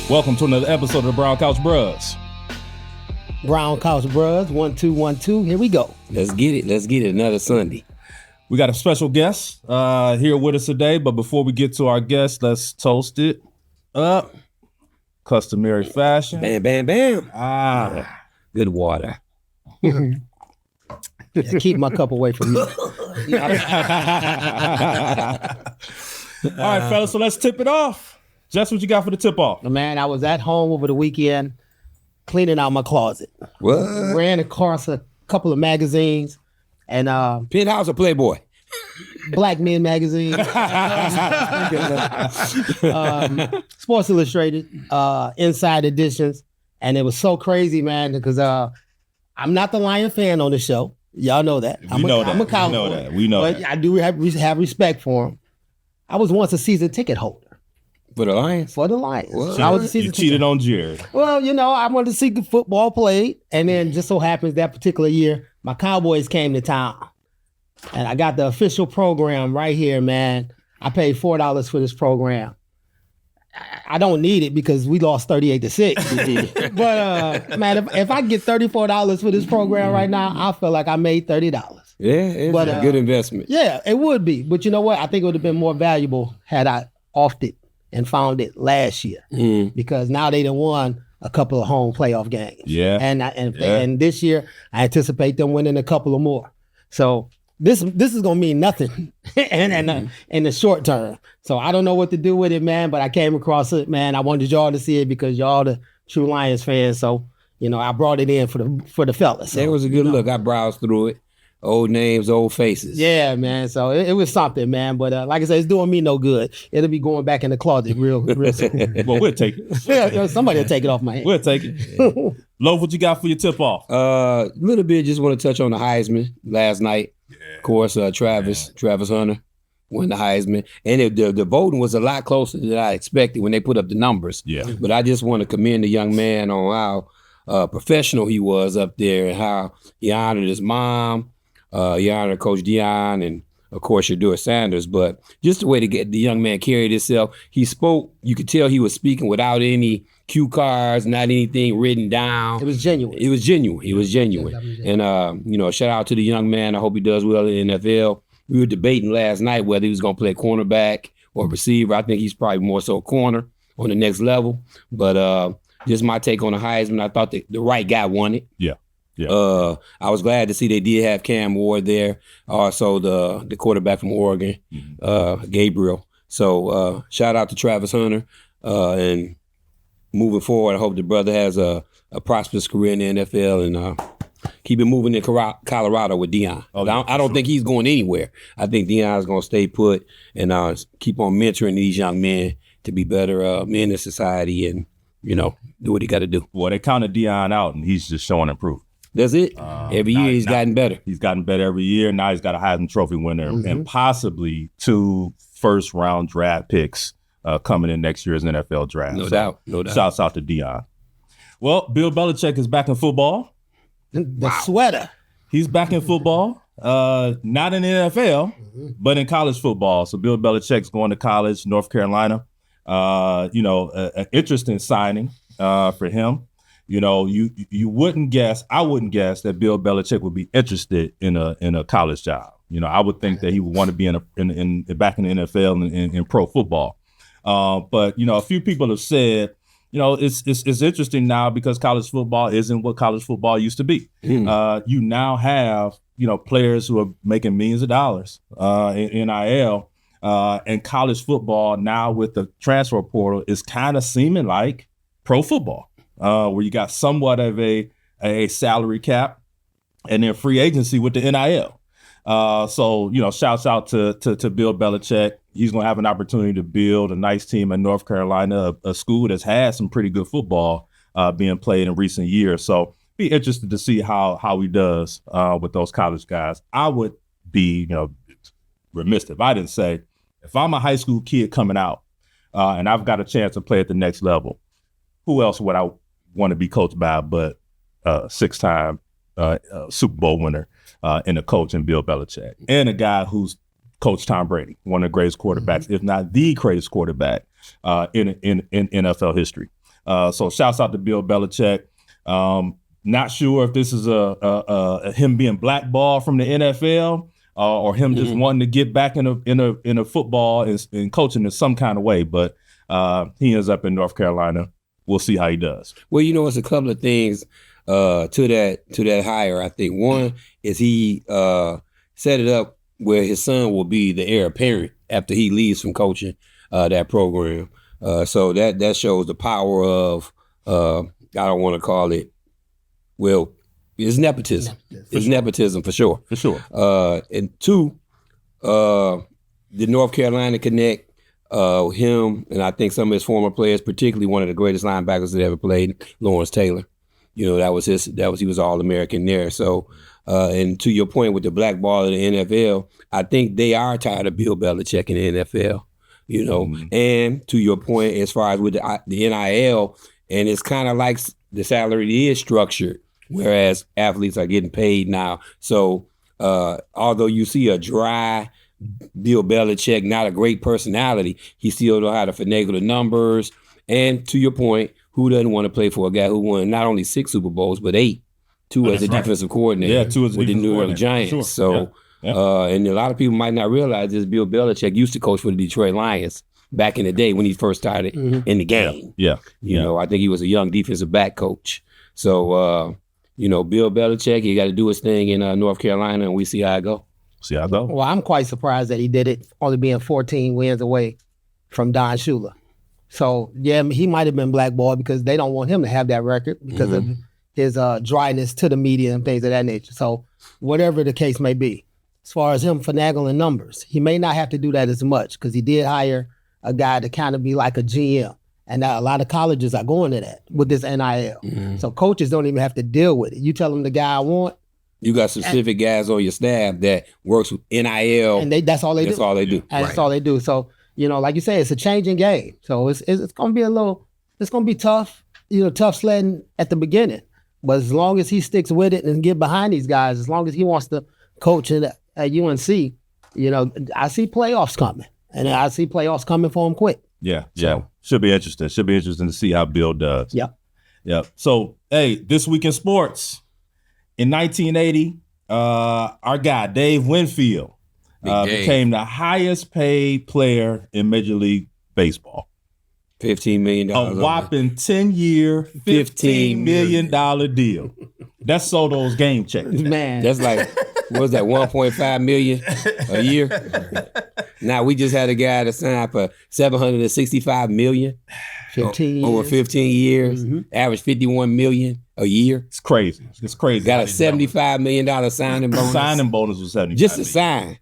Welcome to another episode of the Brown Couch Bros. Brown Couch Bros, 1 2 1 2. Here we go. Let's get it. Another Sunday. We got a special guest here with us today, but before we get to our guest, let's toast it up. Customary fashion. Bam, bam, bam. Good water. Yeah, keep my cup away from me. All right, fellas, so let's tip it off. Jess, what you got for the tip off? Man, I was at home over the weekend cleaning out my closet. What? Ran across a couple of magazines and Penthouse or Playboy? Black Men magazine, Sports Illustrated, Inside Editions. And it was so crazy, man, because I'm not the Lion fan on the show. Y'all know that. I'm a Cowboy. We know but that. I do have respect for him. I was once a season ticket holder. For the Lions? For the Lions. What? I was a season You cheated on Jared. Well, you know, I wanted to see good football played. And then just so happens that particular year, my Cowboys came to town. And I got the official program right here, man. I paid $4 for this program. I don't need it because we lost 38-6. But, man, if I get $34 for this program right now, I feel like I made $30. Yeah, it's a good investment. Yeah, it would be. But you know what? I think it would have been more valuable had I offed it and found it last year, because now they done won a couple of home playoff games. Yeah, and this year I anticipate them winning a couple of more. So this is gonna mean nothing in the short term. So I don't know what to do with it, man. But I came across it, man. I wanted y'all to see it because y'all the true Lions fans. So you know I brought it in for the fellas. So, it was a good look. I browsed through it. Old names, old faces. Yeah, man. So it was something, man. But like I said, it's doing me no good. It'll be going back in the closet real soon. Well, we'll take it. Yeah, somebody will take it off my hand. We'll take it. Loaf, what you got for your tip off? A little bit, just want to touch on the Heisman last night. Yeah. Of course, Travis Hunter won the Heisman. And the voting was a lot closer than I expected when they put up the numbers. Yeah. But I just want to commend the young man on how professional he was up there and how he honored his mom. He honored Coach Deion and, of course, Shedeur Sanders. But just the way to get the young man carried himself, he spoke. You could tell he was speaking without any cue cards, not anything written down. It was genuine. He was genuine. And, shout out to the young man. I hope he does well in the NFL. We were debating last night whether he was going to play cornerback or receiver. I think he's probably more so corner on the next level. But just my take on the Heisman, I thought the right guy won it. Yeah. Yeah. I was glad to see they did have Cam Ward there. Also the quarterback from Oregon, Gabriel. So shout out to Travis Hunter. And moving forward, I hope the brother has a prosperous career in the NFL and keep it moving in Colorado with Deion. I don't think he's going anywhere. I think Deion's going to stay put and keep on mentoring these young men to be better men in society and, do what he got to do. Well, they counted Deion out and he's just showing improvement. That's it. Every year he's gotten better. He's gotten better every year. Now he's got a Heisman Trophy winner and possibly 2 first-round draft picks coming in next year's NFL draft. No doubt. Shouts out to Deion. Well, Bill Belichick is back in football. The sweater. He's back in football. Not in the NFL, but in college football. So Bill Belichick's going to college, North Carolina. An interesting signing for him. You wouldn't guess, I wouldn't guess that Bill Belichick would be interested in a college job. I would think that he would want to be back in the NFL and in pro football. But a few people have said, it's interesting now because college football isn't what college football used to be. You now have, players who are making millions of dollars in NIL, and college football now with the transfer portal is kind of seeming like pro football. Where you got somewhat of a salary cap and then free agency with the NIL. Shouts out to Bill Belichick. He's going to have an opportunity to build a nice team in North Carolina, a school that's had some pretty good football being played in recent years. So be interested to see how he does with those college guys. I would be remiss if I didn't say, if I'm a high school kid coming out and I've got a chance to play at the next level, who else would I want to be coached by but 6-time Super Bowl winner and a coach in Bill Belichick, and a guy who's coached Tom Brady, one of the greatest quarterbacks, if not the greatest quarterback in NFL history. So shouts out to Bill Belichick. Not sure if this is a him being blackballed from the NFL or him just wanting to get back in a football and coaching in some kind of way. But he ends up in North Carolina. We'll see how he does. Well, it's a couple of things to that hire. I think one is he set it up where his son will be the heir apparent after he leaves from coaching that program. So that shows the power of I don't want to call it. Well, it's nepotism. Nepotism for sure. For sure. And two, the North Carolina connect. Him and I think some of his former players, particularly one of the greatest linebackers that ever played, Lawrence Taylor. He was All-American there. So, and to your point with the black ball of the NFL, I think they are tired of Bill Belichick in the NFL. And to your point, as far as with the NIL, and it's kind of like the salary is structured, whereas athletes are getting paid now. So, although you see a dry Bill Belichick, not a great personality, he still know how to finagle the numbers. And to your point, who doesn't want to play for a guy who won not only 6 Super Bowls, but 8? 2 as a defensive coordinator. Yeah, 2 as a with the defensive New Orleans coordinator. Giants. Sure. So, and a lot of people might not realize this. Bill Belichick used to coach for the Detroit Lions back in the day when he first started in the game. Yeah. I think he was a young defensive back coach. So, Bill Belichick, he got to do his thing in North Carolina, and we see how it go. Well, I'm quite surprised that he did it, only being 14 wins away from Don Shula. So, yeah, he might have been blackballed because they don't want him to have that record because of his dryness to the media and things of that nature. So, whatever the case may be, as far as him finagling numbers, he may not have to do that as much because he did hire a guy to kind of be like a GM. And a lot of colleges are going to that with this NIL. So, coaches don't even have to deal with it. You tell them the guy I want. You got specific guys on your staff that works with NIL. And that's all they do. That's all they do. And that's all they do. So, like you say, it's a changing game. So it's going to be it's going to be tough, tough sledding at the beginning. But as long as he sticks with it and get behind these guys, as long as he wants to coach at UNC, I see playoffs coming. And I see playoffs coming for him quick. Yeah. Should be interesting. Should be interesting to see how Bill does. Yeah. So, hey, this week in sports. In 1980, our guy, Dave Winfield, became the highest paid player in Major League Baseball. $15 million. A whopping 10-year, $15 million deal. That's sold those game checks. Man. That's like, what was that, 1.5 million a year? Now, we just had a guy that signed for $765 million. 15 over years. 15 years, average $51 million a year. It's crazy. Got a $75 million signing bonus. Signing bonus was $75 Just to sign,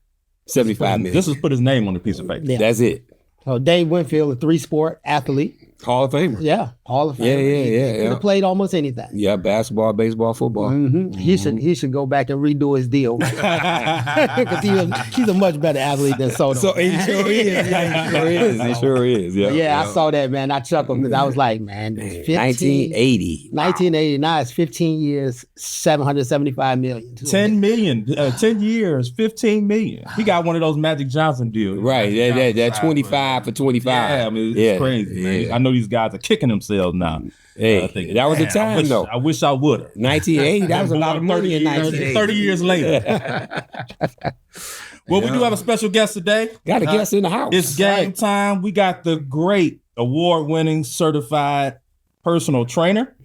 $75 million. This was put his name on the piece of paper. Yeah. That's it. So Dave Winfield, a 3-sport athlete. Hall of Famer. Yeah, Hall of Famer. Yeah. He could have played almost anything. Yeah, basketball, baseball, football. He should go back and redo his deal because he's a much better athlete than Soto. So he sure is. Yeah, he sure is. Yeah, I saw that, man. I chuckled because I was like, man, 1980. 1989 is 15 years, $775 million. 10 million, 10 years, 15 million. He got one of those Magic Johnson deals. Right, that 25 for 25. Yeah, I mean, it's crazy, man. Yeah. I know these guys are kicking themselves now. Hey, that was the time, though. I wish I would have. 1980, that was a lot of money in 1980. 30 years later. Well, we do have a special guest today. Got a guest in the house. It's game time. We got the great award-winning certified personal trainer,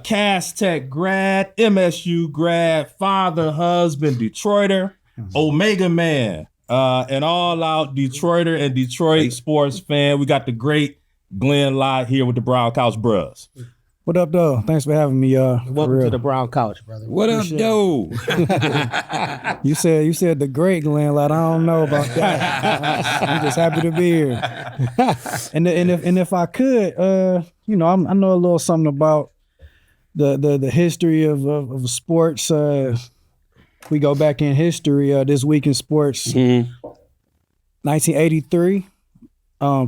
Cass Tech grad, MSU grad, father, husband, Detroiter, Omega man, an all-out Detroiter and Detroit sports fan. We got the great Glenn Lott here with the Brown Couch Bros. What up, though? Thanks for having me. Welcome to the Brown Couch, brother. What up, though? You said the great Glenn Lott. I don't know about that. I'm just happy to be here. And if I could, I know a little something about the history of sports. We go back in history. This week in sports, 1983,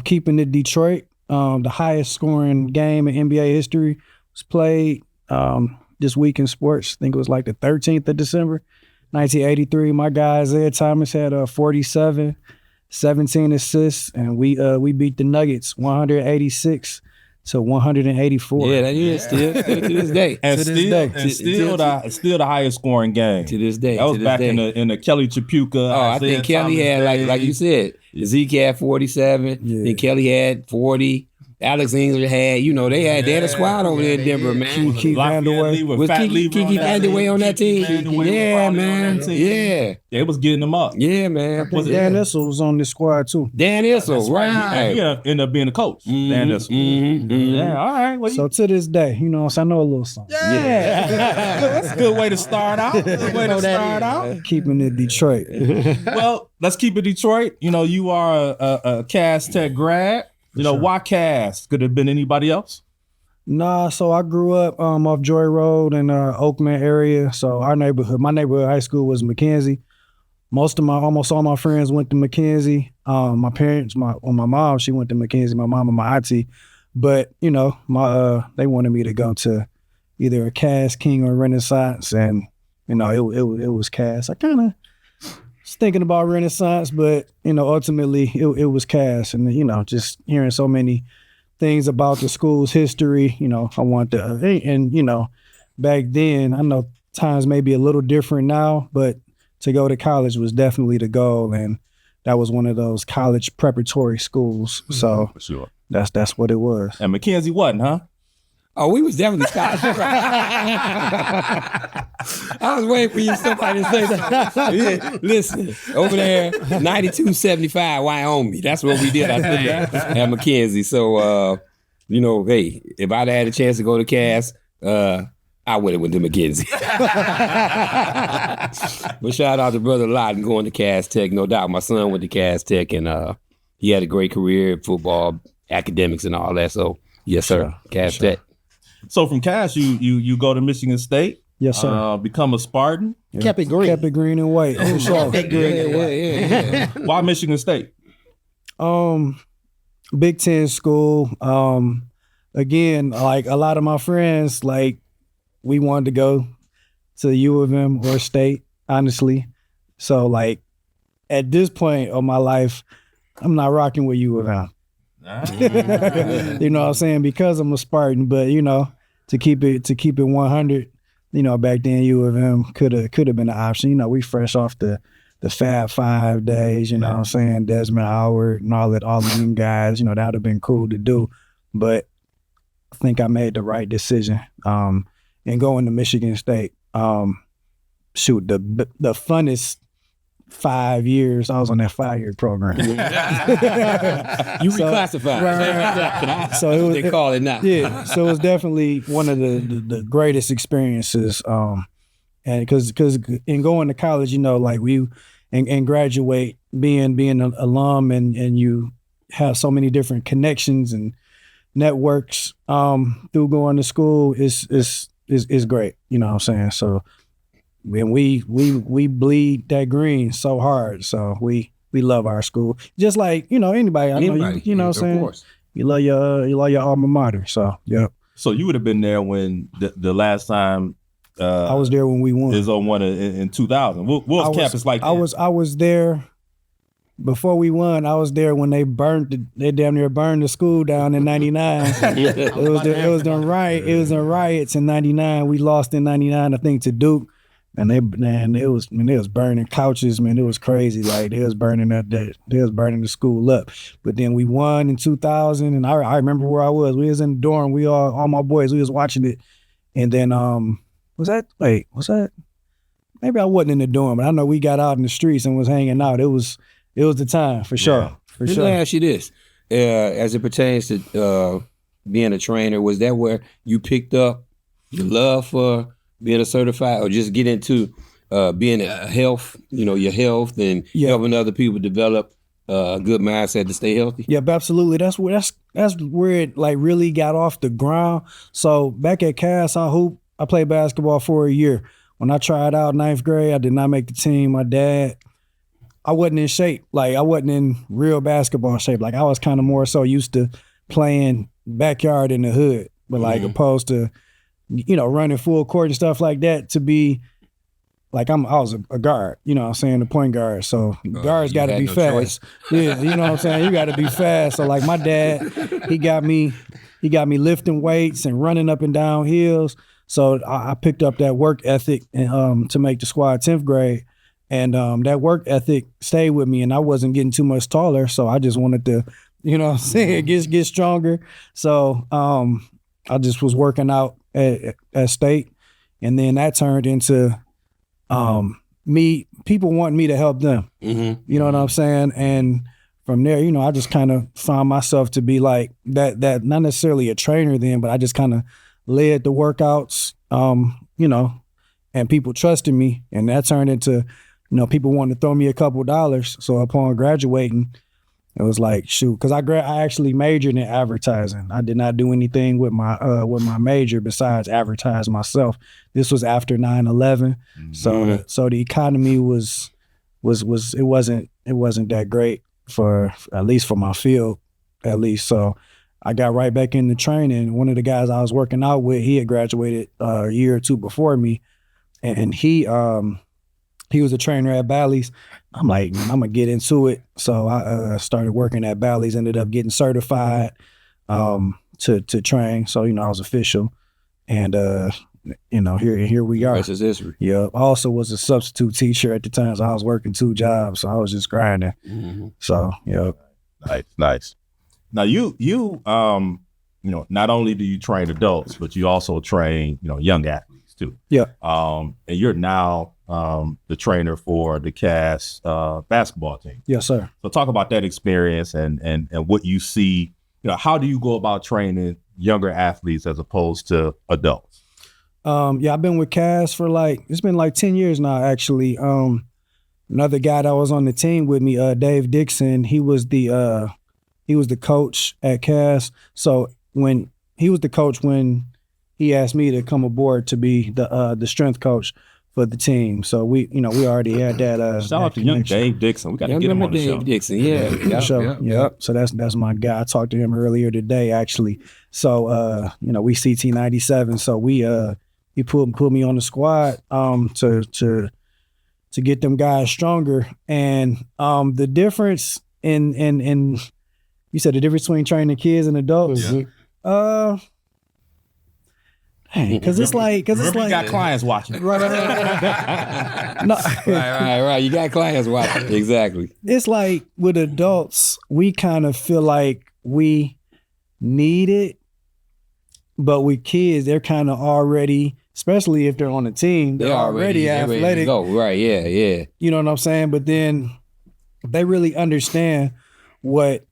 keeping it Detroit. The highest scoring game in NBA history was played this week in sports. I think it was like the 13th of December, 1983. My guy Isaiah Thomas had 47, 17 assists, and we beat the Nuggets 186 to 184. Yeah, that is still to this day. And To this still, day. and still the highest scoring game. To this day. That was to this back day. in the Kelly Chapuka. Oh, I think Kelly had like you said, Zeke had 47. Yeah. Then Kelly had 40. Alex Engler had, they had a squad over there in Denver, man. Keith Vandeweghe. Was Kiki Vandeweghe on that team? Yeah, man. Yeah. It was getting them up. Yeah, man. Dan Issel was on this squad too. Dan Issel, right. He ended up being a coach. Dan Issel. Yeah, all right. Well, So to this day, I know a little something. that's a good way to start out. Keeping it Detroit. Well, let's keep it Detroit. You are a Cass Tech grad. Why Cass? Could it have been anybody else? Nah, so I grew up off Joy Road in Oakland area. So my neighborhood high school was McKenzie. Almost all my friends went to McKenzie. My parents, my mom, she went to McKenzie. My mom and my auntie, but they wanted me to go to either a Cass, King, or Renaissance, and it was Cass. I kind of was thinking about Renaissance, but ultimately it was Cass, and just hearing so many things about the school's history, I want to, and back then, I know times may be a little different now, but to go to college was definitely the goal, and that was one of those college preparatory schools. So For sure. that's what it was. And McKenzie wasn't, huh? Oh, we was definitely college. I was waiting for somebody to say something. Yeah, listen, over there, 9275 Wyoming. That's what we did, I think, at McKenzie. So, hey, if I'd had a chance to go to Cass, I would have went to McKenzie. But shout out to Brother Lott and going to Cass Tech. No doubt, my son went to Cass Tech, and he had a great career in football, academics, and all that. So, yes, sir, Cass Tech. So from Cass, you go to Michigan State. Yes, sir. Become a Spartan. Yeah. Kept it green. Kept it green and white. For sure. Yeah. Why Michigan State? Big Ten school. Again, like a lot of my friends, like we wanted to go to U of M or State, honestly. So like at this point of my life, I'm not rocking with U of M. You know what I'm saying? Because I'm a Spartan, but to keep it 100, back then U of M could have been an option. We fresh off the Fab 5 days, what I'm saying? Desmond Howard and all of them guys, that would have been cool to do. But I think I made the right decision. And going to Michigan State, the funnest 5 years, I was on that 5-year program. You reclassified. Right. So it was, they call it now. Yeah. So it was definitely one of the greatest experiences. And because in going to college, like we and graduate, being an alum, and you have so many different connections and networks through going to school is great. You know what I'm saying? So when we bleed that green so hard, so we love our school just like anybody. I know you know what I'm saying. Of course. You love your alma mater. So yeah. So you would have been there when the last time I was there when we won. Izzo won in 2000. What was campus like? I was there before we won. I was there when they damn near burned the school down in '99. It was the riots in '99. We lost in '99, I think, to Duke. And they was burning couches, man. It was crazy. Like they was burning the school up. But then we won in 2000, and I remember where I was. We was in the dorm. All my boys, we was watching it. And then was that? Maybe I wasn't in the dorm, but I know we got out in the streets and was hanging out. It was the time for sure. Yeah. For Let sure. me ask you this: as it pertains to being a trainer, was that where you picked up your love for being a certified, or just get into being a health, your health and helping other people develop a good mindset to stay healthy? Yep, absolutely. That's where it like really got off the ground. So back at Cass, I played basketball for a year. When I tried out 9th grade, I did not make the team. My dad, I wasn't in shape. Like I wasn't in real basketball shape. Like I was kind of more so used to playing backyard in the hood, but like opposed to running full court and stuff like that, to be I was a guard, you know what I'm saying, the point guard. So guards got to be fast. Yeah, you know what I'm saying? You got to be fast. So like my dad, he got me lifting weights and running up and down hills. So I picked up that work ethic and, to make the squad 10th grade. And that work ethic stayed with me, and I wasn't getting too much taller. So I just wanted to, you know what I'm saying, get stronger. So I just was working out at state. And then that turned into people want me to help them. Mm-hmm. You know what I'm saying? And from there, you know, I just kind of found myself to be like that not necessarily a trainer then, but I just kind of led the workouts, you know, and people trusted me. And that turned into, you know, people wanted to throw me a couple dollars. So upon graduating, it was like, shoot, because I actually majored in advertising. I did not do anything with my major besides advertise myself. This was after 9/11, mm-hmm. so the economy was it wasn't that great for at least for my field, at least. So I got right back into training. One of the guys I was working out with, he had graduated a year or two before me, and he was a trainer at Bally's. I'm like, I'm gonna get into it. So I started working at Bally's, ended up getting certified to train. So, you know, I was official. And you know, here we are. Rest is history. Yeah. I also was a substitute teacher at the time, so I was working 2 jobs. So I was just grinding. Mm-hmm. So, yeah. Nice. Now you know, not only do you train adults, but you also train, you know, young athletes too. Yeah. And you're now the trainer for the Cass basketball team. Yes, sir. So talk about that experience and what you see. You know, how do you go about training younger athletes as opposed to adults? Yeah, I've been with Cass for it's been 10 years now, actually. Another guy that was on the team with me, Dave Dixon, he was the coach at Cass. So when he was the coach when he asked me to come aboard to be the strength coach for the team. So we already had that. Shout out to young Dave Dixon. We got to get him on the show. Dave Dixon, yeah. Yep. So that's my guy. I talked to him earlier today, actually. So you know, we CT 97. So he put me on the squad to get them guys stronger. And the difference in you said the difference between training kids and adults. Yeah. Because it's like you got clients watching. Right. No. Right. You got clients watching. Exactly. It's like with adults, we kind of feel like we need it, but with kids, they're kind of already, especially if they're on a team, they're already athletic. Go. Right. Yeah. You know what I'm saying? But then they really understand what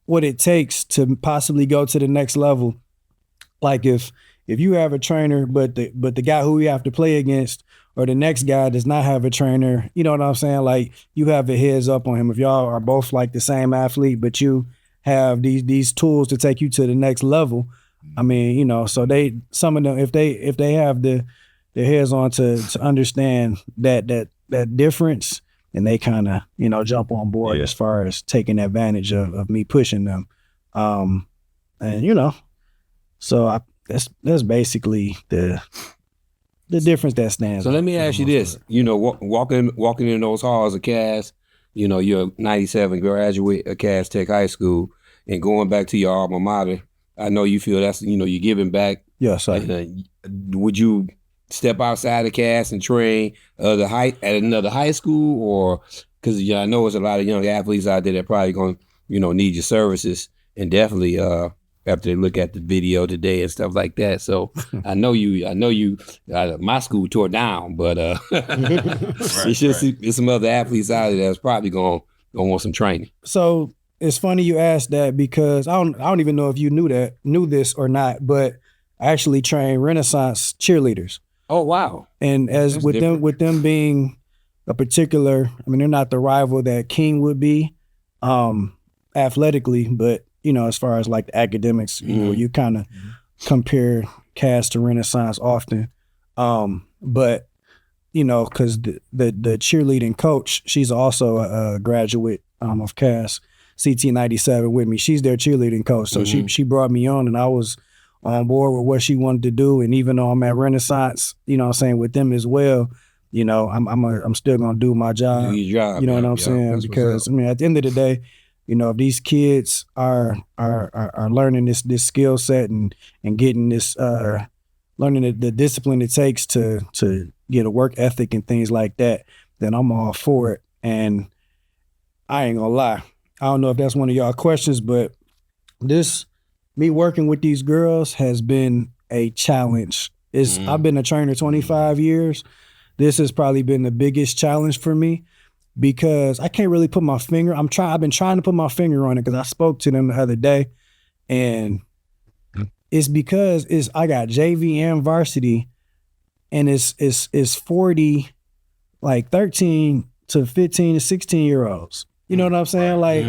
it takes to possibly go to the next level. Like if you have a trainer, but the guy who you have to play against or the next guy does not have a trainer, you know what I'm saying? Like you have a heads up on him. If y'all are both like the same athlete, but you have these tools to take you to the next level. I mean, you know, so some of them, if they have their heads on to understand that difference, and they kind of, you know, jump on board as far as taking advantage of me pushing them. And, you know, so that's basically the difference that stands. So let me ask you this, you know, walking in those halls of Cass, you know, you're a 97 graduate of Cass Tech High School and going back to your alma mater. I know you feel that's, you know, you're giving back. Yes, sir. Would you step outside of Cass and train at another high school, or because I know there's a lot of young athletes out there that probably going to, you know, need your services, and definitely after they look at the video today and stuff like that. So I know you. My school tore down, but it's some other athletes out there that's probably going to want some training. So it's funny you asked that, because I don't even know if you knew this or not, but I actually train Renaissance cheerleaders. Oh, wow. And as with them being a particular, I mean, they're not the rival that King would be athletically, but, you know, as far as like the academics, you know, you kind of compare Cass to Renaissance often. But, you know, because the cheerleading coach, she's also a graduate of Cass, CT 97 with me. She's their cheerleading coach. So she brought me on, and I was on board with what she wanted to do. And even though I'm at Renaissance, you know what I'm saying, with them as well, I'm still gonna do my job. Do your job, You know what I'm yeah, saying? that's what's Because up. I mean, at the end of the day, if these kids are learning this skill set and getting this learning the discipline it takes to get a work ethic and things like that, then I'm all for it. And I ain't gonna lie, I don't know if that's one of y'all questions, but me working with these girls has been a challenge. I've been a trainer 25 years. This has probably been the biggest challenge for me because I can't really put my finger. I've been trying to put my finger on it because I spoke to them the other day, and it's because I got JV and varsity, and it's 40, like 13 to 15 to 16-year-olds. You know what I'm saying? Like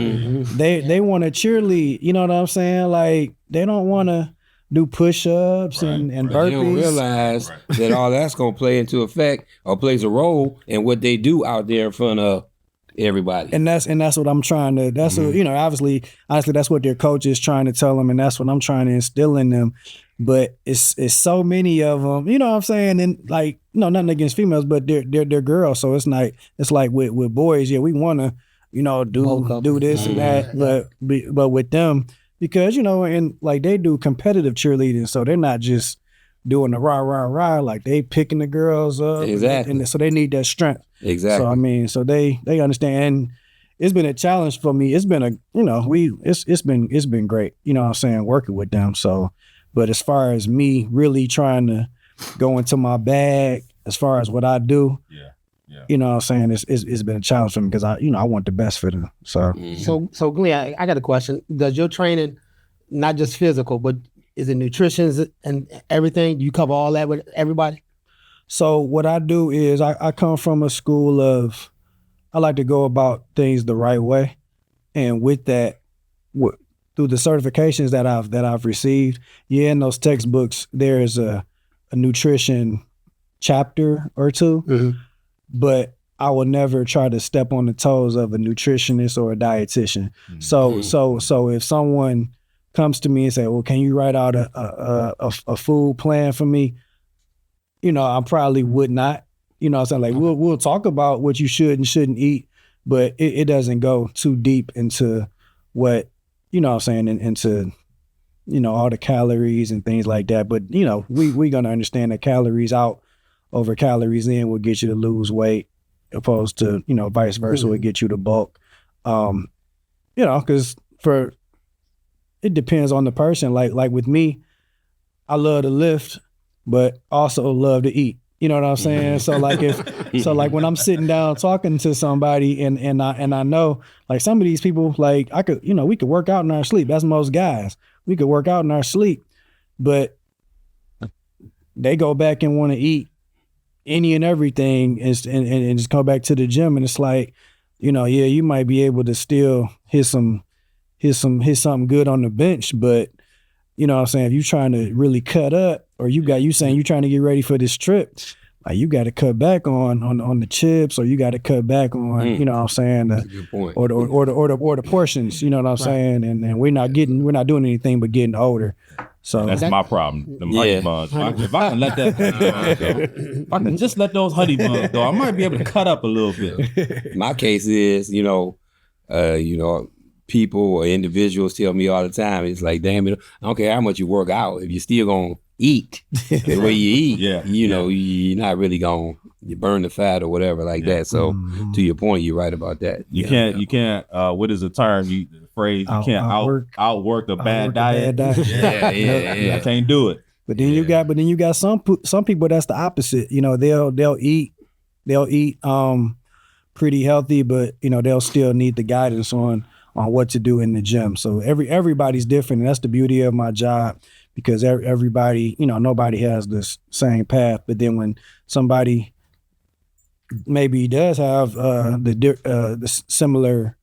they want to cheerlead. You know what I'm saying? Like they don't want to do push-ups and burpees. They don't realize that all that's gonna play into effect or plays a role in what they do out there in front of everybody. And that's what I'm trying to. That's what, obviously that's what their coach is trying to tell them, and that's what I'm trying to instill in them. But it's so many of them. You know what I'm saying? And like, nothing against females, but they're girls. So it's like with boys, yeah, we want to do this and that, but with them, because and like they do competitive cheerleading, so they're not just doing the rah, like they picking the girls up. Exactly. And so they need that strength. Exactly. So I mean, so they understand. And it's been a challenge for me. It's been it's been great. You know what I'm saying, working with them. So, but as far as me really trying to go into my bag, as far as what I do, you know what I'm saying, it's been a challenge for me because I want the best for them. So, So Glenn, I got a question. Does your training not just physical, but is it nutrition and everything? Do you cover all that with everybody? So what I do is I come from a school of, I like to go about things the right way, and with that, through the certifications that I've received, in those textbooks there is a nutrition chapter or two, but I will never try to step on the toes of a nutritionist or a dietitian. So if someone comes to me and say, well, can you write out a food plan for me? I probably would not. I'm saying, like, we'll talk about what you should and shouldn't eat, but it doesn't go too deep into what, I'm saying, into, all the calories and things like that. But, we're going to understand that calories out over calories in will get you to lose weight, opposed to, vice versa, will get you to bulk. Because it depends on the person. Like with me, I love to lift, but also love to eat. You know what I'm saying? So like when I'm sitting down talking to somebody and I know, like, some of these people, like, I could, we could work out in our sleep. That's most guys. We could work out in our sleep, but they go back and want to eat any and everything and just go back to the gym. And it's like, you might be able to still hit something good on the bench, but you know what I'm saying, if you're trying to really cut up, or you saying you're trying to get ready for this trip, like, you got to cut back on the chips, or you got to cut back on, you know what I'm saying, or the portions, you know what I'm saying, and we're not doing anything but getting older. So that's my problem. The honey buns. If I can let that, if I can just let those honey buns go, I might be able to cut up a little bit. My case is, people or individuals tell me all the time, it's like, damn it, I don't care how much you work out, if you're still gonna eat the way you eat, you're not really gonna burn the fat or whatever like that. So to your point, you're right about that. You can't what is the term, the phrase, you can't outwork a bad diet. I can't do it. But then you got some people that's the opposite. They'll eat pretty healthy, but they'll still need the guidance on what to do in the gym. So everybody's different, and that's the beauty of my job, because everybody, nobody has this same path. But then when somebody maybe does have the similar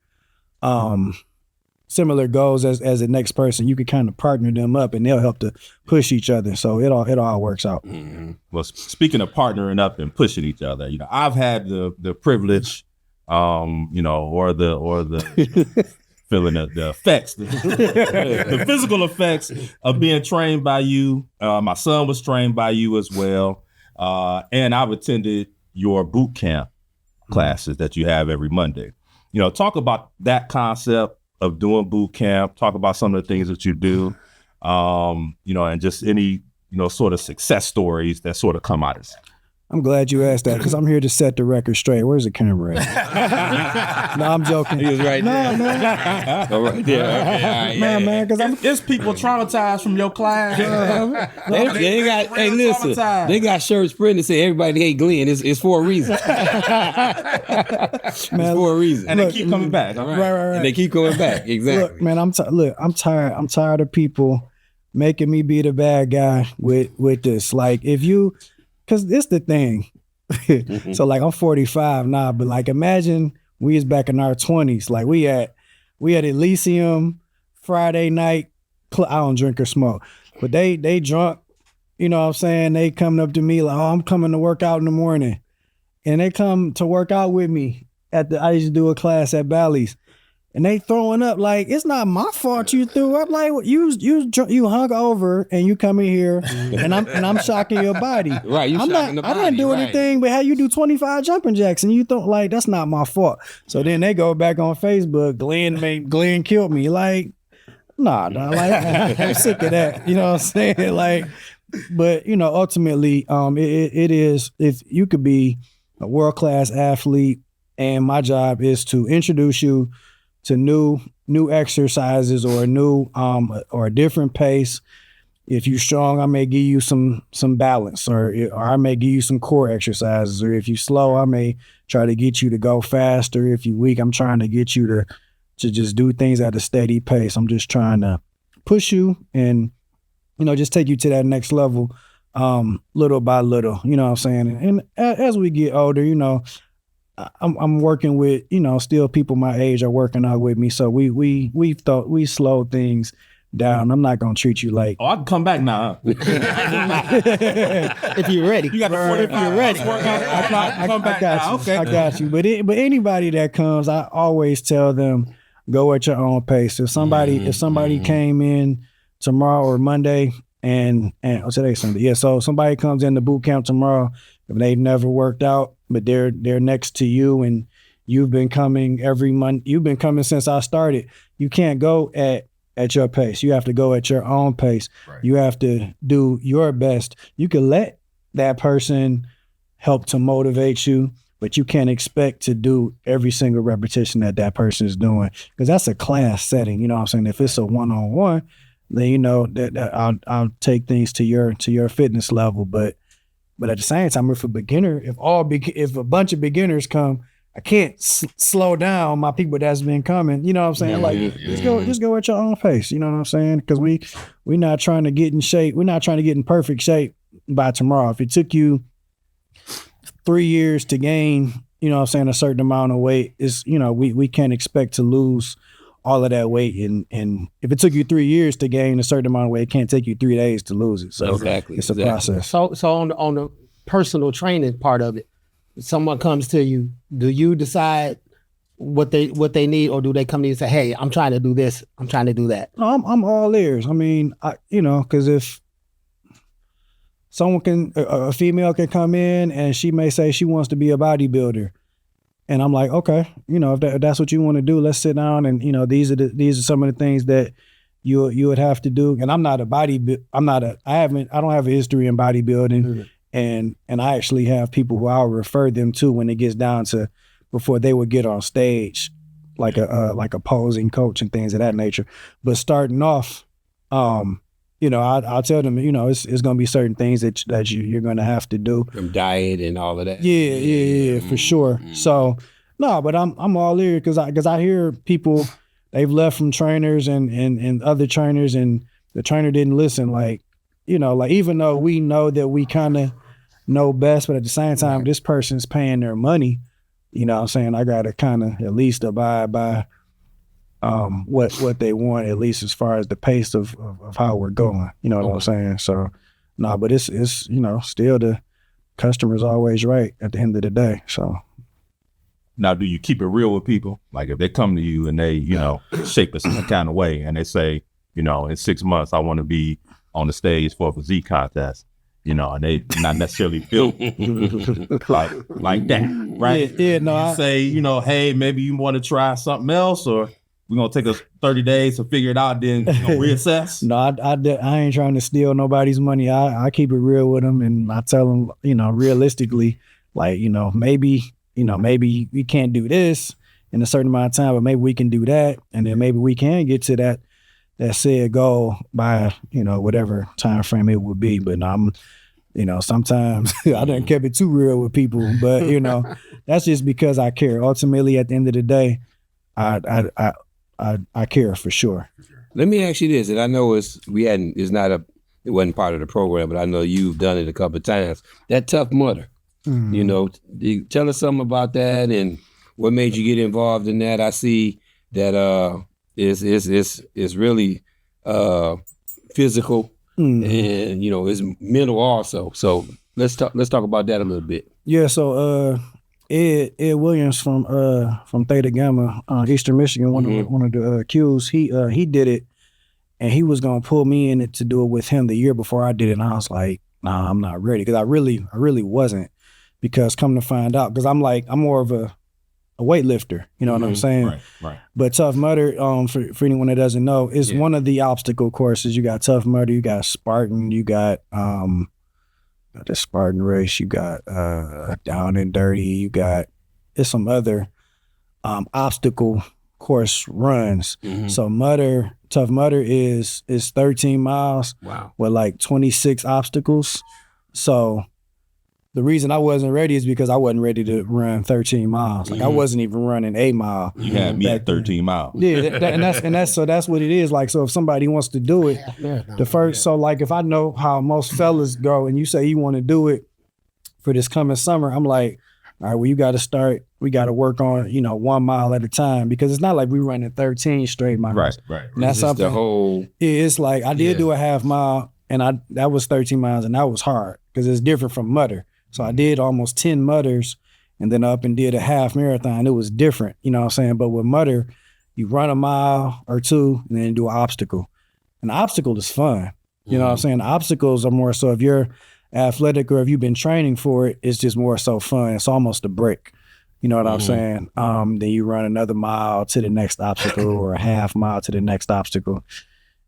goals as the next person, you can kind of partner them up, and they'll help to push each other. So it all works out. Mm-hmm. Well, speaking of partnering up and pushing each other, I've had the privilege, or the feeling the effects, the physical effects of being trained by you. My son was trained by you as well, and I've attended your boot camp classes that you have every Monday. You know, talk about that concept of doing boot camp. Talk about some of the things that you do, you know, and just any, you know, sort of success stories that sort of come out of it. I'm glad you asked that because I'm here to set the record straight. Where's the camera at? No, I'm joking. He was right there. Man. Oh, right there. Man, because It's people traumatized from your class. They got, hey, listen, they got shirts printed that say everybody hate Glenn. It's for a reason. It's for a reason. And they keep coming back. Right. And they keep coming back. Exactly. Look, man, I'm tired. I'm tired of people making me be the bad guy with this. Like, if you, because it's the thing. So, like, I'm 45 now, but like, imagine we was back in our 20s. Like, we at Elysium Friday night. I don't drink or smoke, but they drunk. You know what I'm saying? They coming up to me like, oh, I'm coming to work out in the morning, and they come to work out with me I used to do a class at Bally's. And they throwing up like, it's not my fault you threw up. Like, you hung over and you come in here and I'm shocking your body. Right, you shocking the body. I didn't do anything, but how you do 25 jumping jacks and you thought like that's not my fault. So then they go back on Facebook, Glenn killed me. Like, nah, like I'm sick of that. You know what I'm saying? Like, but you know, ultimately, it is, if you could be a world-class athlete, and my job is to introduce you to new exercises or or a different pace. If you're strong, I may give you some balance, or I may give you some core exercises. Or if you're slow, I may try to get you to go faster. If you're weak, I'm trying to get you to just do things at a steady pace. I'm just trying to push you and, you know, just take you to that next level, little by little. You know what I'm saying? And as we get older, you know, I'm working with, you know, still people my age are working out with me. So we slow things down. I'm not gonna treat you like, Oh, I can come back now. If you're ready. You got the 45 if you're ready. I got you. But anybody that comes, I always tell them, go at your own pace. If somebody came in tomorrow or Monday and today's Sunday. Yeah, so somebody comes in the boot camp tomorrow, if they've never worked out, but they're next to you and you've been coming every month, you've been coming since I started. You can't go at your pace. You have to go at your own pace. Right. You have to do your best. You can let that person help to motivate you, but you can't expect to do every single repetition that person is doing, because that's a class setting. You know what I'm saying? If it's a one-on-one, then you know that I'll take things to your fitness level. But at the same time, if a bunch of beginners come, I can't slow down my people that's been coming. You know what I'm saying? Like, just go at your own pace. You know what I'm saying? Because we're not trying to get in shape. We're not trying to get in perfect shape by tomorrow. If it took you 3 years to gain, you know what I'm saying, a certain amount of weight, is, you know, we can't expect to lose all of that weight. And if it took you 3 years to gain a certain amount of weight, it can't take you 3 days to lose it. So it's a process. So on the personal training part of it, if someone comes to you, do you decide what they need, or do they come to you and say, hey, I'm trying to do this, I'm trying to do that? No, I'm all ears. I mean, you know, because if someone a female can come in and she may say she wants to be a bodybuilder, and I'm like, okay, you know, if that's what you want to do, let's sit down and, you know, these are some of the things that you would have to do. And I don't have a history in bodybuilding. Mm-hmm. And I actually have people who I'll refer them to when it gets down to before they would get on stage, like a posing coach and things of that nature. But starting off, you know, I'll tell them, you know, it's going to be certain things that you're going to have to do. From diet and all of that. Yeah, for sure. Mm-hmm. So, no, but I'm all ear because I hear people, they've left from trainers and other trainers, and the trainer didn't listen. Like, you know, like, even though we know that we kind of know best, but at the same time, this person's paying their money, you know what I'm saying? I got to kind of at least abide by what they want, at least as far as the pace of how we're going. You know what I'm saying? So, no, but it's you know, still the customer's always right at the end of the day. So. Now, do you keep it real with people? Like, if they come to you and they, you know, shape us some kind of way and they say, you know, in 6 months, I want to be on the stage for a physique contest, and they not necessarily built like that, right? Yeah, no, You say, hey, maybe you want to try something else, or we're gonna take us 30 days to figure it out, then reassess. No, I ain't trying to steal nobody's money. I keep it real with them, and I tell them, realistically, like, maybe we can't do this in a certain amount of time, but maybe we can do that, and then maybe we can get to that said goal by whatever time frame it would be. But I'm, sometimes I done kept it too real with people, but that's just because I care. Ultimately, at the end of the day, I care for sure. Let me ask you this, and I know it wasn't part of the program, but I know you've done it a couple of times. That Tough Mudder, tell us something about that and what made you get involved in that. I see that it's really physical and it's mental also. So let's talk about that a little bit. Yeah. So Ed Williams from Theta Gamma, Eastern Michigan, one of the Qs, he did it, and he was gonna pull me in it to do it with him the year before I did it, and I was like, nah, I'm not ready, because I really wasn't, because come to find out, because I'm more of a weightlifter, you know what I'm saying? Right. But Tough Mudder, for anyone that doesn't know, is one of the obstacle courses. You got Tough Mudder, you got Spartan, you got the Spartan race, you got Down and Dirty, you got some other obstacle course runs. So Tough Mudder is 13 miles with like 26 obstacles. So the reason I wasn't ready is because I wasn't ready to run 13 miles. Like I wasn't even running 8 mile. You had me at 13 miles. Yeah, that's what it is. Like, so if somebody wants to do it, so like if I know how most fellas go, and you say you want to do it for this coming summer, I'm like, all right, well, you got to start. We got to work on 1 mile at a time, because it's not like we running 13 straight miles. Right. And that's something. The whole. Yeah, it's like I did do a half mile, and that was 13 miles, and that was hard because it's different from Mudder. So I did almost 10 Mudders, and then up and did a half marathon. It was different, you know what I'm saying? But with Mudder, you run a mile or two and then do an obstacle. And the obstacle is fun. You know what I'm saying? The obstacles are more so if you're athletic or if you've been training for it, it's just more so fun. It's almost a break. You know what I'm saying? Then you run another mile to the next obstacle or a half mile to the next obstacle.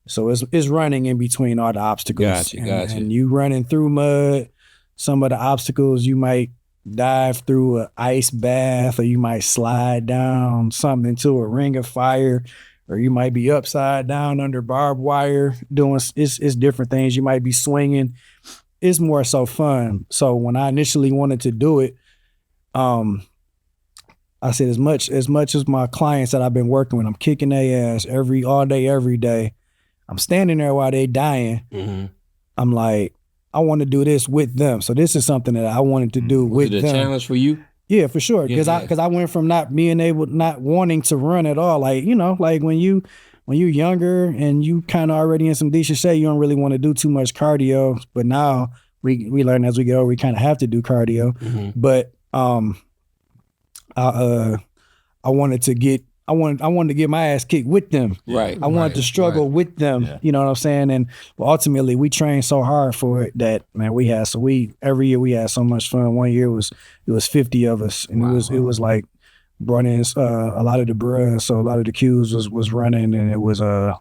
So it's running in between all the obstacles. Gotcha. And you running through mud. Some of the obstacles, you might dive through an ice bath, or you might slide down something into a ring of fire, or you might be upside down under barbed wire doing it's different things. You might be swinging. It's more so fun. So when I initially wanted to do it, I said, as much as my clients that I've been working with, I'm kicking their ass all day, every day. I'm standing there while they dying. I'm like, I want to do this with them. So this is something that I wanted to do with them. Was it a challenge for you? Yeah, for sure. Because I went from not wanting to run at all. Like, like when you're younger and you kind of already in some decent shape, you don't really want to do too much cardio. But now we learn as we get older, we kind of have to do cardio. But I wanted to get my ass kicked with them. Right. I wanted to struggle with them. Yeah. You know what I'm saying? And ultimately we trained so hard for it that, man, every year we had so much fun. One year it was 50 of us, and it was like brought in a lot of the bruh, so a lot of the Qs was running, and it was a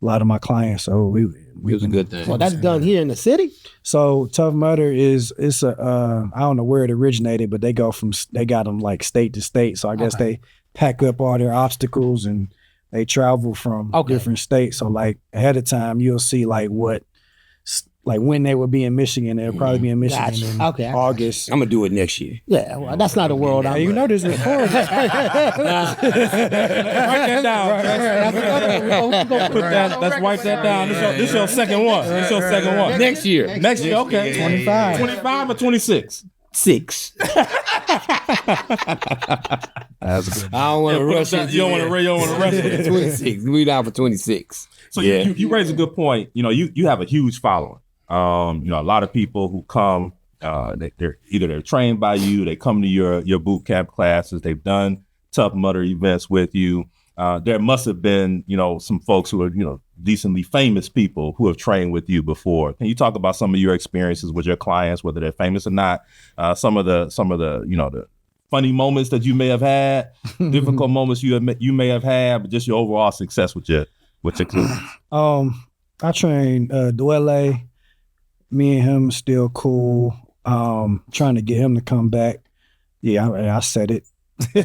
lot of my clients. So it was a good thing. Well, that's done here in the city. So Tough Mudder it's I don't know where it originated, but they got them like state to state. So I guess they pack up all their obstacles and they travel from different states. So like ahead of time, you'll see like when they would be in Michigan. They'll probably be in Michigan in August. I'm gonna do it next year. Yeah, well, that's not a world. You know this recording. Write that down. Let's write that down. This your second one. Next year. Okay. 25 or 26. 6. That's good. I don't want to rush it. You don't want to rush it. 26. We down for 26. So you raise a good point. You have a huge following. A lot of people who come, they're trained by you, they come to your boot camp classes, they've done Tough Mudder events with you. there must have been, some folks who are, decently famous people who have trained with you before. Can you talk about some of your experiences with your clients, whether they're famous or not? Some of the, the funny moments that you may have had, difficult moments you may have had, but just your overall success with your clients. I trained Dwelle. Me and him still cool. Trying to get him to come back. Yeah, I said it. No,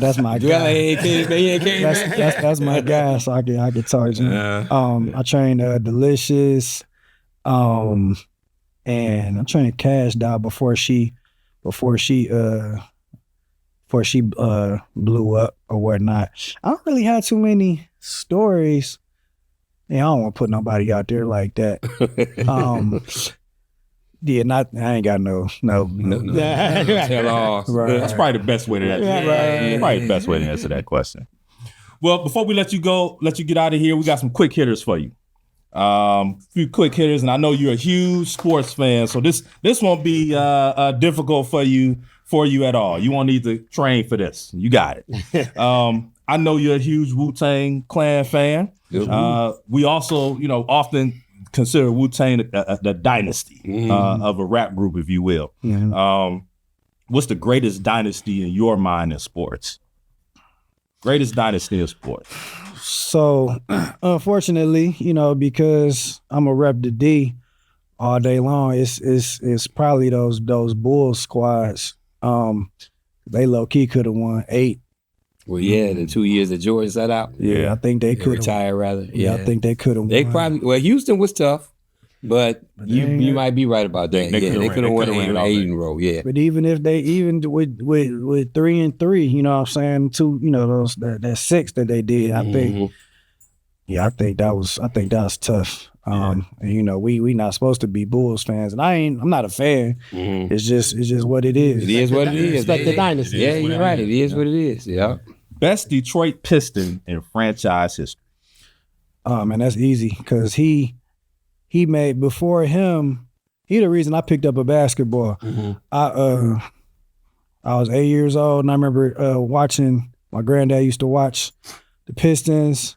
that's my guy. That's my guy, so I can charge him. I trained Delicious, and I trained Cash Doll before she blew up or whatnot. I don't really have too many stories. Yeah, I don't want to put nobody out there like that. Yeah, I ain't got no. Tell all. Right. That's probably the best way to answer. Right. Probably the best way to answer that question. Well, before we let you get out of here, we got some quick hitters for you. Few quick hitters, and I know you're a huge sports fan, so this won't be difficult for you at all. You won't need to train for this. You got it. I know you're a huge Wu-Tang Clan fan. We also, often consider Wu-Tang the dynasty of a rap group, if you will. What's the greatest dynasty in your mind in sports? Greatest dynasty in sports. So, unfortunately, because I'm a rep the D all day long, it's probably those Bulls squads. They low key could have won 8. Well, yeah, the 2 years that Jordan sat out. Yeah, I think they could retire rather. Yeah, I think they could have. They probably Houston was tough, but you might be right about that. They could have won 8 in a row. Yeah, but even if they with 3-3, you know what I'm saying, 2, those that 6 that they did, I think. Yeah, I think that was tough. And we not supposed to be Bulls fans, and I'm not a fan. It's just what it is. It is what it is. Respect the dynasty. Yeah, you're right. It is what it is. Yeah. Best Detroit Piston in franchise history. Man, that's easy because he made before him. He the reason I picked up a basketball. I was 8 years old, and I remember watching. My granddad used to watch the Pistons,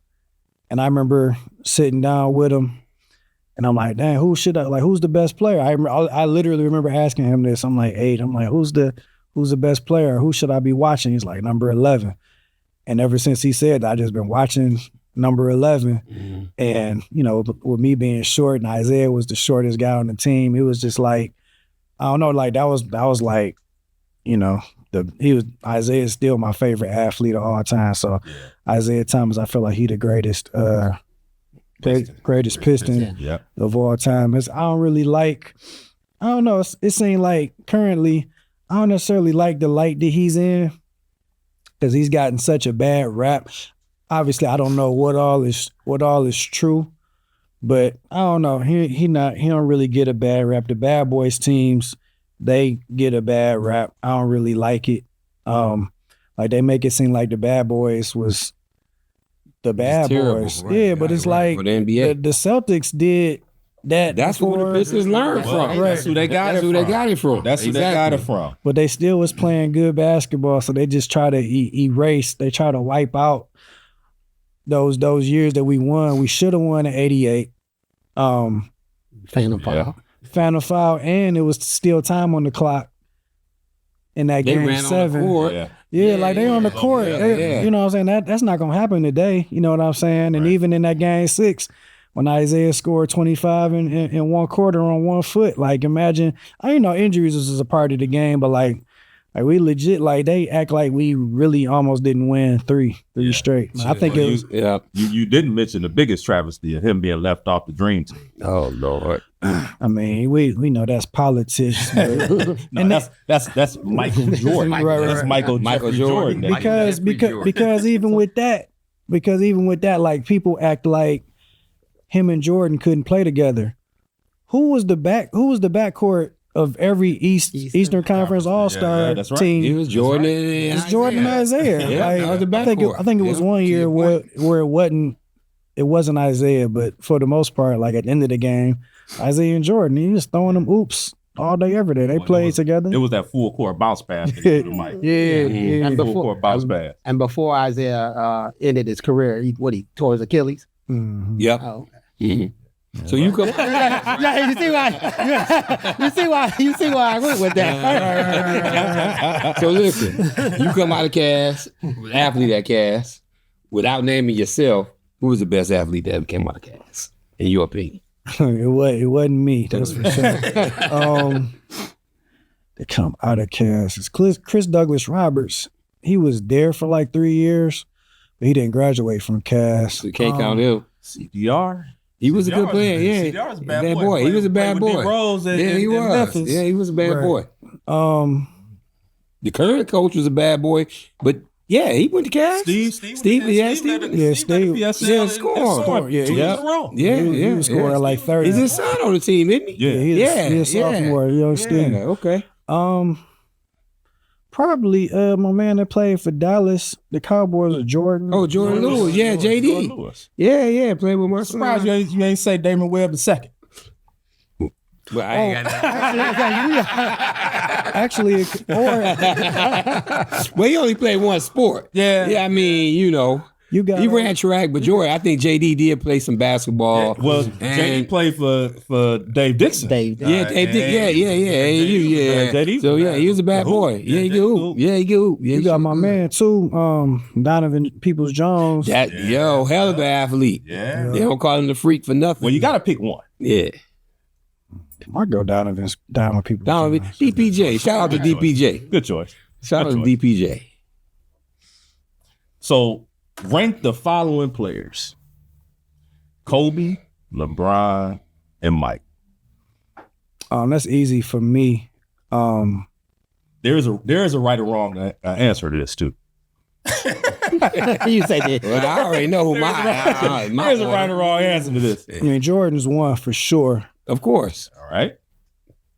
and I remember sitting down with him. And I'm like, dang, who's the best player? I literally remember asking him this. I'm like 8. I'm like, who's the best player? Who should I be watching? He's like, number 11. And ever since he said that, I just been watching number 11. And, with me being short and Isaiah was the shortest guy on the team, it was just like, I don't know, like that was like, Isaiah is still my favorite athlete of all time. So Isaiah Thomas, I feel like he the greatest Piston of all time. I don't know, it seems like currently I don't necessarily like the light that he's in because he's gotten such a bad rap. Obviously, I don't know what all is true, but I don't know. He don't really get a bad rap. The bad boys teams, they get a bad rap. I don't really like it. Like they make it seem like the bad boys was the bad boys. Right? Yeah, but it's like the Celtics did that. That's where the Pistons learned from. That's who they got it from. That's who they got it from. But they still was playing good basketball, so they just try to erase. They try to wipe out those years that we won. We should have won in '88. Phantom foul, and it was still time on the clock in that game 7. Like they on the court. You know what I'm saying? That's not gonna happen today. You know what I'm saying? And even in that game 6, when Isaiah scored 25 in one quarter on 1 foot, like imagine, I know injuries was a part of the game, but like we legit, like they act like we really almost didn't win three straight. I think it was. You didn't mention the biggest travesty of him being left off the dream team. Oh Lord. I mean, we know that's politics. That's Michael Jordan. Right. That's Michael Jordan. Because even with that, like people act like him and Jordan couldn't play together. Who was the backcourt of every Eastern Conference All-Star team? It was Jordan. It's Jordan and Isaiah. That was the backcourt. I think it was one year where it wasn't Isaiah, but for the most part, like at the end of the game, Isaiah and Jordan, he was throwing them oops all day, every day. They played together. It was that full court bounce pass that he threw to Mike. And Full court bounce pass. And before Isaiah ended his career, he tore his Achilles. Mhm. Yep. Oh. So you come. Yeah, you see why I went with that. So listen, you come out of Cass, athlete at Cass, without naming yourself. Who was the best athlete that ever came out of Cass, in your opinion? It wasn't me, that's for sure. They come out of Cass. It's Chris Douglas Roberts. He was there for like 3 years, but he didn't graduate from Cass. So you can't count him. CDR. He was a good player, yeah. CDR was a bad boy. He was a bad boy. Yeah, he was. Memphis. Yeah, he was a bad boy. Um, The current coach was a bad boy, but yeah, he went to Cass. Steve, Steve. Yeah, scored. Yeah, two years in a row. Yeah, he was scoring at like 30. He's his son on the team, isn't he? Yeah. He's a sophomore, young Steve. Yeah, okay. Probably my man that played for Dallas, the Cowboys, Jordan. Oh, Jordan Lewis. Yeah, JD. Jordan Lewis. Yeah, played with my Surprised son. you ain't say Damon Webb the second. But I ain't got that. Actually, Well, he only played one sport. Yeah. I mean, you know. you got He ran track, but Jordan, I think JD did play some basketball. Well, JD played for Dave Dixon. Dave. Yeah, Dave did. Yeah. JD. So yeah, he was a bad boy. Yeah, he could hoop. Yeah, he could hoop. Yeah, You got my man too, Donovan Peoples-Jones. Yo, hell of an athlete. Yeah. They don't call him the freak for nothing. Well, you got to pick one. Yeah. I go Donovan Peoples-Jones. Donovan, DPJ. Shout out to DPJ. Good choice. Shout out to Good choice. DPJ. So rank the following players: Kobe, LeBron, and Mike. That's easy for me. There is a right or wrong answer to this too. You say that. Well, I already know who my There's a right or wrong answer to this. I mean, Jordan's one for sure. Of course. All right.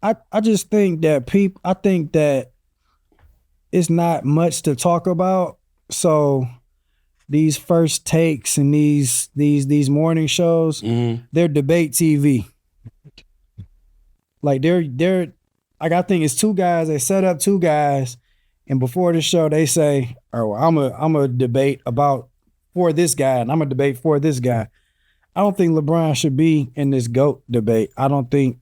I just think that I think that it's not much to talk about. So these first takes and these morning shows, they're debate TV. Like they're like, I think it's two guys. They set up two guys, and before the show they say, "Oh, I'm a debate for this guy, and I'm a debate for this guy." I don't think LeBron should be in this GOAT debate. I think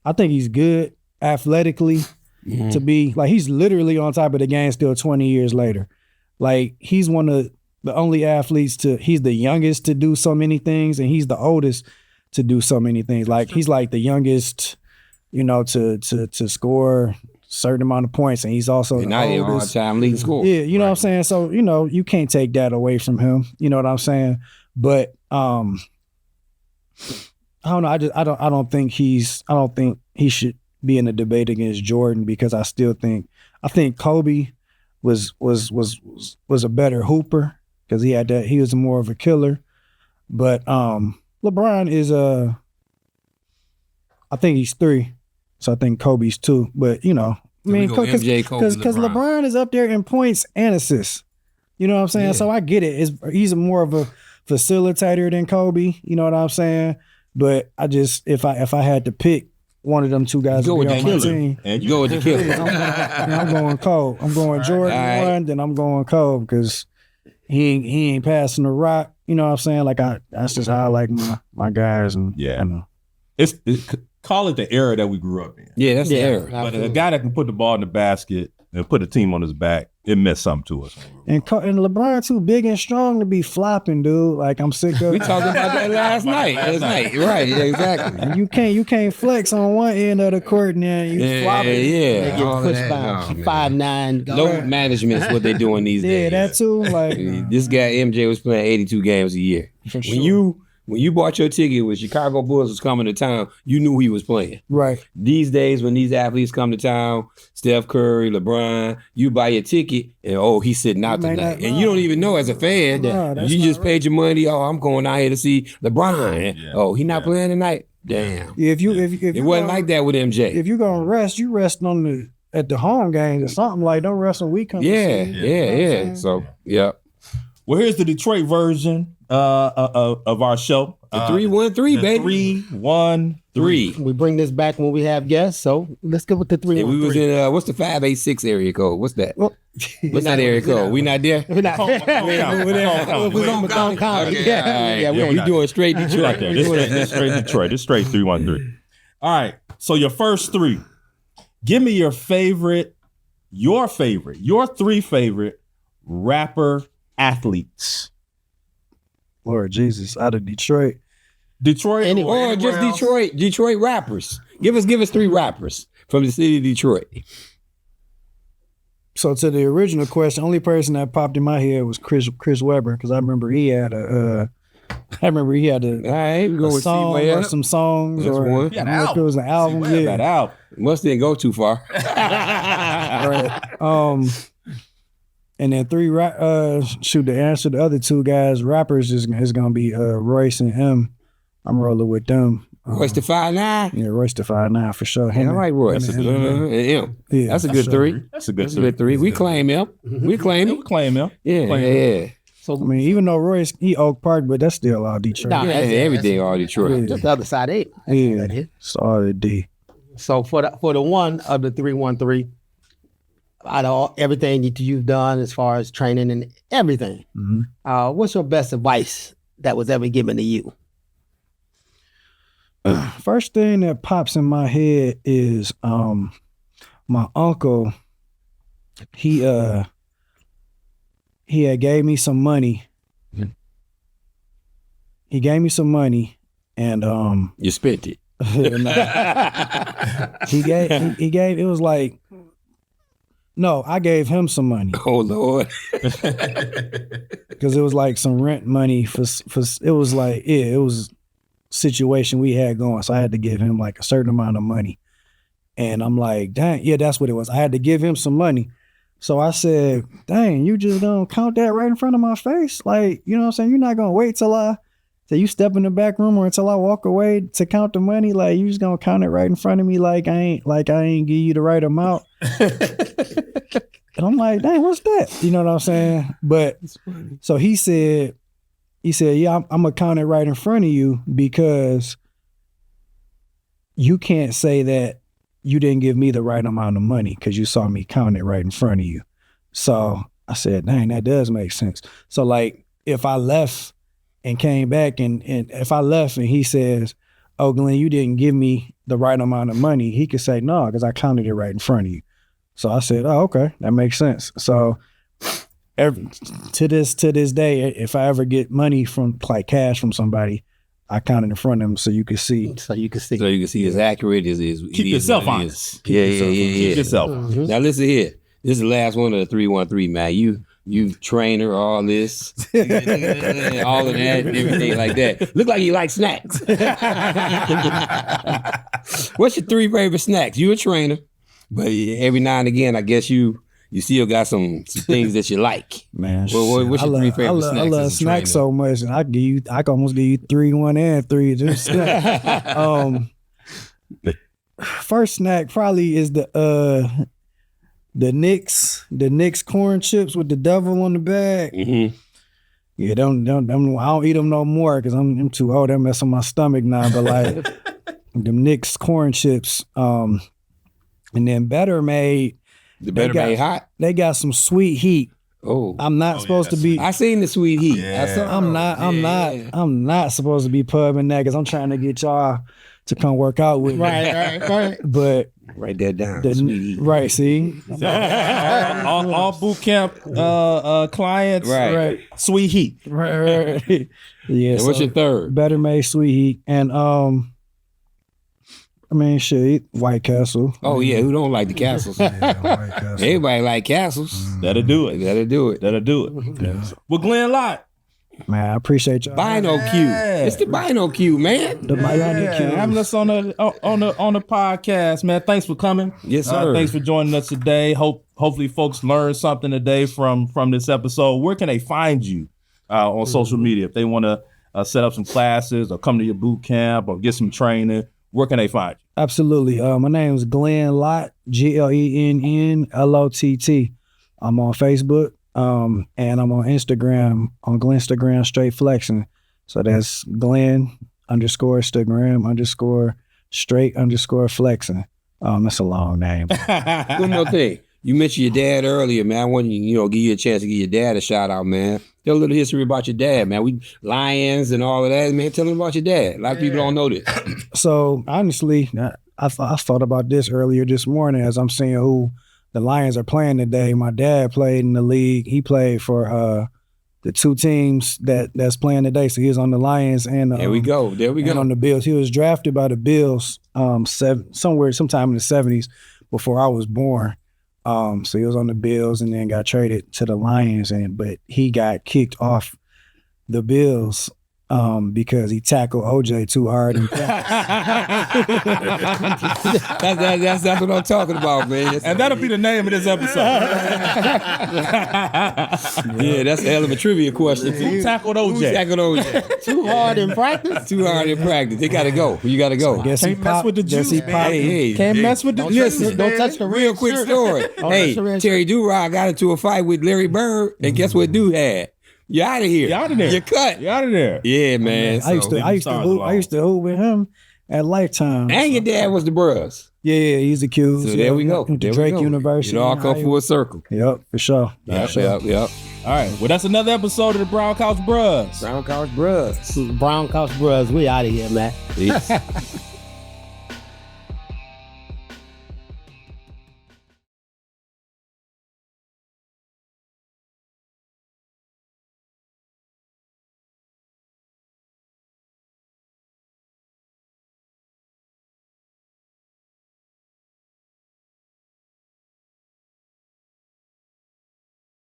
he's good athletically to be, like, he's literally on top of the game still 20 years later. Like, he's one of the only athletes he's the youngest to do so many things, and he's the oldest to do so many things. Like, he's like the youngest, to score a certain amount of points, and he's also And the now he's oldest. all-time leading scorer. Yeah, you know what I'm saying? So, you can't take that away from him. You know what I'm saying? But I don't know. I don't think he should be in a debate against Jordan, because I think Kobe was a better hooper, because he was more of a killer. But LeBron is I think he's 3. So I think Kobe's 2. But because LeBron is up there in points and assists. You know what I'm saying? Yeah. So I get it. He's more of a facilitator than Kobe. You know what I'm saying? But I just, if I had to pick one of them two guys to Go be with on the my killer. team, And You go with the killer. I'm going Kobe. I'm going Jordan All right. 1, then I'm going Kobe, because he ain't passing the rock. You know what I'm saying? Like, that's just how I like my guys. And Yeah. you know. It's call it the era that we grew up in. Yeah, that's the Yeah. error. But a guy that can put the ball in the basket and put a team on his back, it meant something to us. And LeBron too big and strong to be flopping, dude. Like, I'm sick of We talked about that last night. Right, yeah, exactly. And you can't flex on one end of the court, and then you flopping. Yeah. They get all of pushed that. by No, man. 5'9". Load management is what they're doing these Yeah, days. that too. Like, This guy MJ was playing 82 games a year. for sure. When you bought your ticket when Chicago Bulls was coming to town, you knew he was playing. Right. These days, when these athletes come to town, Steph Curry, LeBron, you buy your ticket and he's sitting out You may tonight, not and you don't even know as a fan. No, that's You not just paid your money. Oh, I'm going out here to see LeBron. Yeah. Oh, he not playing tonight. Damn. If It you wasn't like that with MJ. If you're gonna rest, you rest at the home games or something. Like, don't rest on weekends. Yeah. So, yeah. Well, here's the Detroit version of our show. The 313, baby. 313. We bring this back when we have guests, so let's go with the 313. Yeah, we was in what's the 586 area code? What's that? What's that area code? We not there. We're not. We're on Macomb County. Okay, Yeah, all right. We doing straight Detroit. Right there. This straight Detroit. This straight 313. All right. So your first three. Give me your three favorite rapper athletes. Lord Jesus, out of Detroit. Detroit Or just Detroit rappers. Give us three rappers from the city of Detroit. So to the original question, only person that popped in my head was Chris Webber, because I remember he had a All right, we go with song C-Way or up. some songs, That's or one. I don't know if it was an album. That out. Must didn't go too far. Right. And then the answer the other two guys, rappers is gonna be Royce and M. I'm rolling with them. Royce the 5'9". Yeah, Royce the 5'9" for sure. Yeah, all right, Royce. That's a good And M. Yeah, That's a for good sure. three. That's a good That's a good three. We claim him. We claim We him. claim him. Yeah. I mean, even though Royce, he Oak Park, but that's still all Detroit. Nah, Yeah, everything all Detroit. Just the other side 8. Yeah, it's all the D. So for the one of the 313, out of everything that you've done as far as training and everything, what's your best advice that was ever given to you? First thing that pops in my head is my uncle. He had gave me some money. He gave me some money, and You spent it. he gave it was like, no, I gave him some money Oh Lord. because it was like some rent money for it was like it was situation we had going, so I had to give him like a certain amount of money, and I'm like, dang, yeah, that's what it was. I had to give him some money, so I said, dang, you just gonna count that right in front of my face, like, you know what I'm saying? You're not gonna wait till you step in the back room or until I walk away to count the money, like you just gonna count it right in front of me, like I ain't give you the right amount. And I'm like, dang, what's that? You know what I'm saying? But so he said, yeah, I'm gonna count it right in front of you because you can't say that you didn't give me the right amount of money because you saw me count it right in front of you. So I said, dang, that does make sense. So like if I left and came back and if I left and he says, oh, Glenn, you didn't give me the right amount of money, he could say, no, because I counted it right in front of you. So I said, oh, okay, that makes sense. So to this day, if I ever get money from like cash from somebody, I count it in front of them so you can see. So you can see. So you can see as accurate as is. Keep yourself honest. Yeah. Keep yourself honest. Now listen here. This is the last one of the 313, man. You trainer, all this, all of that, everything like that. Look like you like snacks. What's your three favorite snacks? You a trainer, but every now and again, I guess you still got some things that you like. Man, Well, what's your three favorite snacks? I love as a snacks trainer? so much, and I can almost give you 3, 1, and 3. Just first snack probably is the Knicks corn chips with the devil on the bag. Mm-hmm. Yeah, I don't eat them no more because I'm too old. That mess on my stomach now. But like them Knicks corn chips, and then Better Made. The Better Made hot. They got some sweet heat. Oh, I'm not supposed to be. I seen the sweet heat. Yeah. I'm not supposed to be pubbing that because I'm trying to get y'all to come work out with me. Right. But Write that down. the, Sweet heat. right, see, all Bootcamp clients, Right. Sweet heat. right. Yeah. And what's your third? Better Made sweet heat and I mean, shit, White Castle. Oh yeah, who don't like the castles? White Castle. Everybody like castles. That'll do it. That'll do it. That'll do it. Well, Glenn Lott. Man, I appreciate y'all. Bino Q. It's the Bino Q, man. The Bionic King. Having us on the podcast, man. Thanks for coming. Yes, sir. Thanks for joining us today. Hopefully folks learned something today from this episode. Where can they find you on social media if they want to set up some classes or come to your boot camp or get some training? Where can they find you? Absolutely. My name is Glenn Lott, GLENN LOTT. I'm on Facebook, And I'm on Instagram, on Glenstagram, straight flexing. So that's Glenn_Instagram_straight_flexing. That's a long name. One more thing. You mentioned your dad earlier, man. I want to, give you a chance to give your dad a shout out, man. Tell a little history about your dad, man. We Lions and all of that, man. Tell them about your dad. A lot of people don't know this. So honestly, I thought about this earlier this morning as I'm seeing who the Lions are playing today. My dad played in the league. He played for the two teams that's playing today. So he was on the Lions and There we go. And on the Bills. He was drafted by the Bills sometime in the 70s before I was born. So he was on the Bills and then got traded to the Lions, but he got kicked off the Bills because he tackled O.J. too hard. That's what I'm talking about, man. And that'll be the name of this episode. Yeah, that's a hell of a trivia question. Who tackled OJ? Who tackled OJ? Too hard in practice. Too hard in practice. They gotta go. You gotta go. Can't mess with the juice, man. Hey, Can't mess with the listen. Don't touch the Real quick story. Hey, Terry Durod got into a fight with Larry Bird, and guess what Dude had? You out of here. You out of there. You cut. You out of there. Yeah, man. I used to hoop with him at Lifetime. And your dad was the Bros. Yeah, he's accused. So there we go. Went to Drake University. It all come full circle. Yep, for sure. Yep. All right. Well, that's another episode of the Brown Couch Bros. Brown Couch Bros. Brown Couch Bros. We out of here, man. Peace.